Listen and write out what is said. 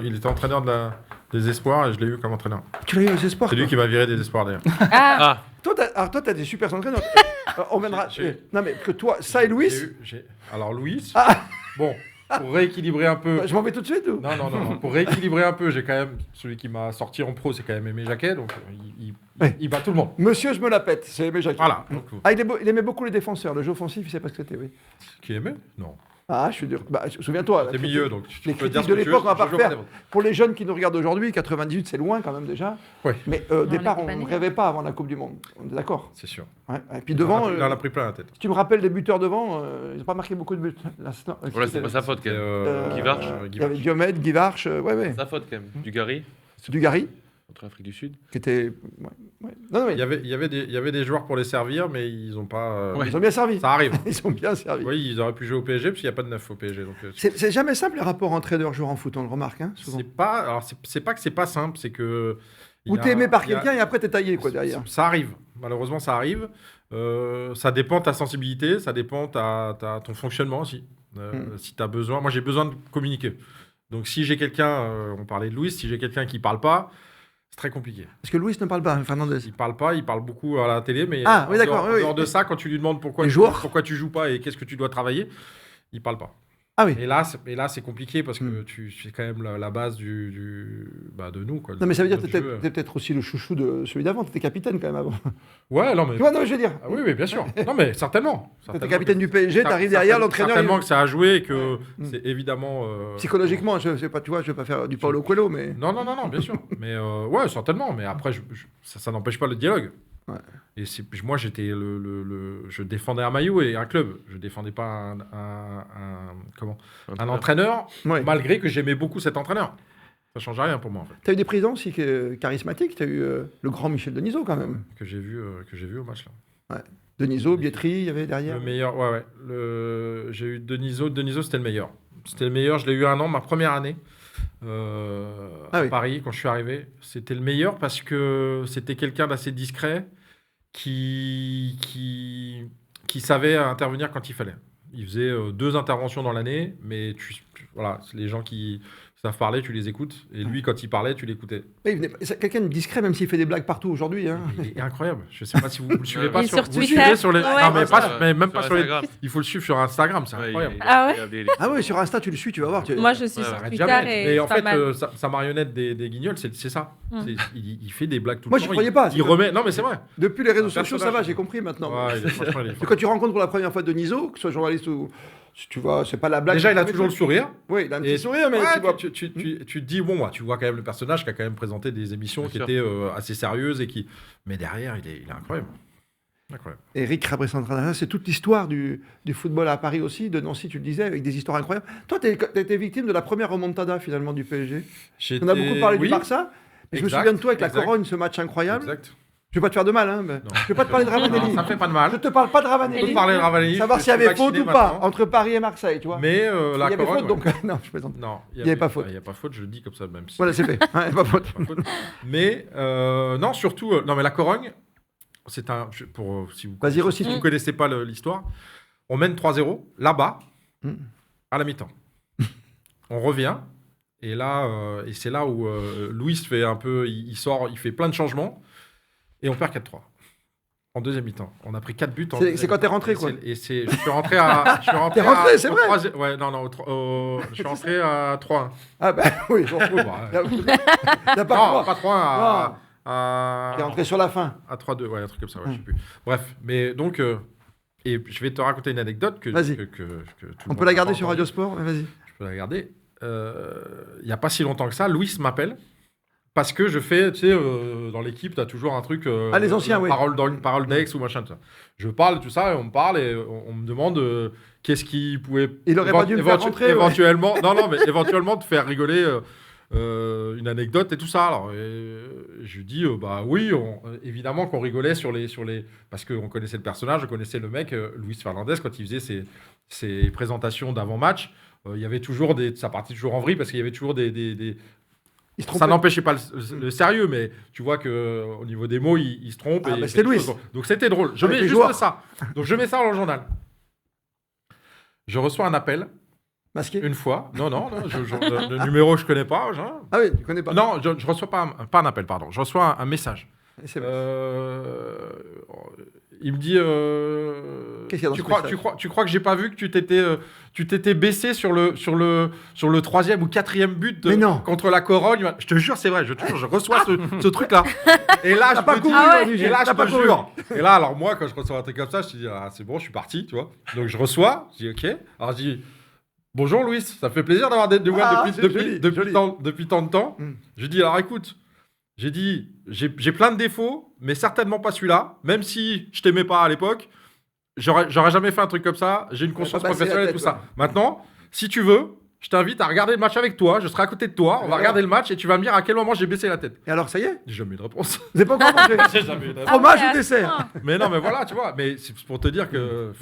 Il était entraîneur des espoirs et je l'ai eu comme entraîneur. Tu l'as eu aux espoirs? C'est lui qui m'a viré des espoirs d'ailleurs. Ah, Toi, t'as des super entraîneurs. On viendra. Non, mais que toi, ça et Louis. Alors Louis, Ah. bon, pour rééquilibrer un peu. Je m'en vais tout de suite ou? Non. Pour rééquilibrer un peu, j'ai quand même celui qui m'a sorti en pro, c'est quand même Aimé Jacquet, donc il bat tout le monde. Monsieur, je me la pète, c'est Aimé Jacquet. Voilà. Donc, Ah, il aimait beaucoup les défenseurs, le jeu offensif, il sait pas ce que c'était, oui. qui aimait? Non. Ah, je suis dur. Bah, souviens-toi. T'es milieu, donc tu Les peux dire critiques ce de que tu l'époque, veux, on va pas je refaire. joue pas Pour les jeunes qui nous regardent aujourd'hui, 98, c'est loin quand même déjà. Ouais. Mais au départ, était on pas ne nés. rêvait pas avant la Coupe du Monde. On est d'accord. C'est sûr. Ouais. Et puis devant, Il en a pris plein la tête. si tu me rappelles des buteurs devant, ils n'ont pas marqué beaucoup de buts. Voilà, c'est pas sa faute quand même. Guy Varche. Il y avait Diomède, Guy Varche, ouais. Sa faute quand même. Dugarry, C'est du Gary, contre l'Afrique du Sud. qui était. Ouais. Non, mais Il y avait des joueurs pour les servir, mais ils ont pas. Ouais. ils ont bien servi. Ça arrive. Ils ont bien servi. Oui, ils auraient pu jouer au PSG parce qu'il n'y a pas de neuf au PSG. Donc, C'est jamais simple les rapports entraîneur-joueur en foot, on le remarque, hein, souvent. c'est pas que c'est pas simple, c'est que. Ou t'es aimé par quelqu'un et après t'es taillé quoi derrière. Ça arrive. Malheureusement, ça arrive. Ça dépend de ta sensibilité, ça dépend de ton fonctionnement aussi. Si tu as besoin. Moi, j'ai besoin de communiquer. Donc, si j'ai quelqu'un, on parlait de Louis, si j'ai quelqu'un qui parle pas, c'est très compliqué. Parce que Louis ne parle pas, hein, Fernandez. Il parle beaucoup à la télé, mais Ah, oui, d'accord, en oui, dehors de ça, quand tu lui demandes pourquoi tu joues pas et qu'est-ce que tu dois travailler, il parle pas. Ah oui. Et là, c'est compliqué parce que c'est quand même la base de nous. Quoi, Non mais ça veut dire que notre t'es jeu. peut-être aussi le chouchou de celui d'avant, t'étais capitaine quand même avant. Ouais, non, mais. Tu vois, non mais je veux dire. Ah oui, bien sûr. Non, mais certainement. T'étais capitaine du PSG, t'arrives derrière, l'entraîneur. Certainement que ça a joué et que c'est évidemment. Psychologiquement, je sais pas, tu vois, je vais pas faire du Paulo Coelho, mais. Non, bien sûr. Mais ouais, certainement. Mais après, ça n'empêche pas le dialogue. Ouais. Et moi, j'étais je défendais un maillot et un club. Je défendais pas un entraîneur, Ouais. malgré que j'aimais beaucoup cet entraîneur. Ça change rien pour moi, en fait. T'as eu des présidents aussi charismatiques, t'as eu le grand Michel Denisot quand même. Que j'ai vu au match là. Denisot, Bietri, il y avait derrière. Le meilleur, ouais. J'ai eu Denisot. Denisot, c'était le meilleur. C'était le meilleur. Je l'ai eu un an, ma première année. À Paris, quand je suis arrivé, c'était le meilleur parce que c'était quelqu'un d'assez discret qui savait intervenir quand il fallait. Il faisait 2 interventions dans l'année, mais voilà, les gens qui savent parler, tu les écoutes. Et lui, quand il parlait, tu l'écoutais. C'est quelqu'un de discret, même s'il fait des blagues partout aujourd'hui. Hein. Il est incroyable. Je sais pas si vous le suivez pas Et sur sur vous Twitter. suivez sur les. Ouais. Non, mais même pas sur les. Instagram. Il faut le suivre sur Instagram, c'est incroyable. Ah ouais. Ah ouais, sur Insta, tu le suis, tu vas voir. Moi, je suis Ouais, sur Arrête Twitter jamais. et Mais en c'est pas fait, mal. sa marionnette des Guignols, c'est ça. Il fait des blagues tout Moi, le j'y temps. croyais pas. Il remet. Non, mais c'est vrai. Depuis les réseaux Un sociaux, ça personnage. va, j'ai compris maintenant. Ouais, franchement, il est Et fort. quand tu rencontres pour la première fois Denisot, que ce soit journaliste ou. Tu vois, c'est pas la blague. Déjà, il a toujours le sourire. Oui, il a un petit Et sourire, mais ouais, tu vois. tu te dis, bon, tu vois quand même le personnage qui a quand même présenté des émissions Bien qui sûr. étaient assez sérieuses et qui. Mais derrière, il est incroyable. Incroyable. Eric Rabressantra, c'est toute l'histoire du football à Paris aussi, de Nancy, tu le disais, avec des histoires incroyables. Toi, tu as été victime de la première remontada finalement du PSG. On a beaucoup parlé du Barça. Mais je me Exact, souviens de toi avec la exact. Corogne, ce match incroyable. Exact. Je vais pas te faire de mal, hein. Mais je vais pas te parler de Ravanelli. Ça fait pas de Je mal. te parle pas de On Ravanelli. peut parler de Ravanelli. Savoir je s'il y suis avait faute vacciné ou pas maintenant. entre Paris et Marseille, tu vois. Mais il y la avait Corogne. faute, donc non, je plaisante. Non, Il y avait pas faute. Il n'y a pas faute, je le dis comme ça, même si. Voilà, c'est fait. Ouais, il y a pas faute. Pas faute. Mais non, surtout, non, mais la Corogne, c'est un. Si vous Vas-y, recite. si vous connaissez pas l'histoire, on mène 3-0 là-bas Mm. à la mi-temps. On revient et là, et c'est là où Louis fait un peu, il sort, il fait plein de changements et on perd 4-3. En deuxième mi-temps. On a pris 4 buts. C'est quand t'es rentré, quoi. Et je suis rentré à. T'es rentré, c'est au vrai. Ouais, non, je suis rentré à 3-1. Ah ben oui, bon. Oui, bah, T'as pas non, le droit. pas 3-1. T'es rentré sur la fin. À 3-2, ouais, un truc comme ça, ouais, je sais plus. Bref, mais donc. Et je vais te raconter une anecdote que Vas-y. tout le On monde peut la a garder pas sur entendu. Radio Sport. Ouais, vas-y. Je peux la garder. Il n'y a pas si longtemps que ça, Louis m'appelle. Parce que je fais, tu sais, dans l'équipe, tu as toujours un truc. Les anciens, oui. Parole d'ex ou machin, tout ça. Je parle, tout ça, et on me parle, et on me demande qu'est-ce qui pouvait. Il aurait pas dû me faire rentrer, ouais. Éventuellement, non, mais éventuellement te faire rigoler. Une anecdote et tout ça. Alors, je lui dis, bah oui, évidemment qu'on rigolait sur les, parce qu'on connaissait le personnage, on connaissait le mec, Luis Fernandez, quand il faisait ses présentations d'avant-match, il y avait toujours ça partit toujours en vrille parce qu'il y avait toujours des Il se trompait. ça n'empêchait pas le sérieux, mais tu vois que au niveau des mots, il se trompe. Ah, et bah, il c'était fait des Louis. choses. Donc c'était drôle. Je Avec mets les juste joueurs. ça. Donc je mets ça dans le journal. Je reçois un appel Masqué? Une fois. Non, le numéro, je connais pas. Ah oui, tu connais pas? Non, je reçois pas un appel, pardon. Je reçois un message. Il me dit tu crois que j'ai pas vu que tu t'étais baissé sur le troisième ou quatrième but contre la Corogne. Je te jure, c'est vrai. Je reçois ce truc là. Et là je me dis je te jure. Et là alors moi quand je reçois un truc comme ça, je te dis c'est bon, je suis parti, tu vois. Donc je reçois, je dis OK. Alors je dis bonjour Louis, ça fait plaisir d'avoir des nouvelles depuis tant de temps. Je dis alors écoute, j'ai dit, j'ai plein de défauts, mais certainement pas celui-là. Même si je t'aimais pas à l'époque, j'aurais jamais fait un truc comme ça. J'ai une conscience professionnelle et tout ça. Maintenant, si tu veux, je t'invite à regarder le match avec toi. Je serai à côté de toi. On va regarder le match et tu vas me dire à quel moment j'ai baissé la tête. Et alors, ça y est? J'ai jamais eu de réponse. Vous n'avez pas encore mangé? J'ai jamais eu de réponse. Fromage ou dessert? Mais non, mais voilà, tu vois. Mais c'est pour te dire que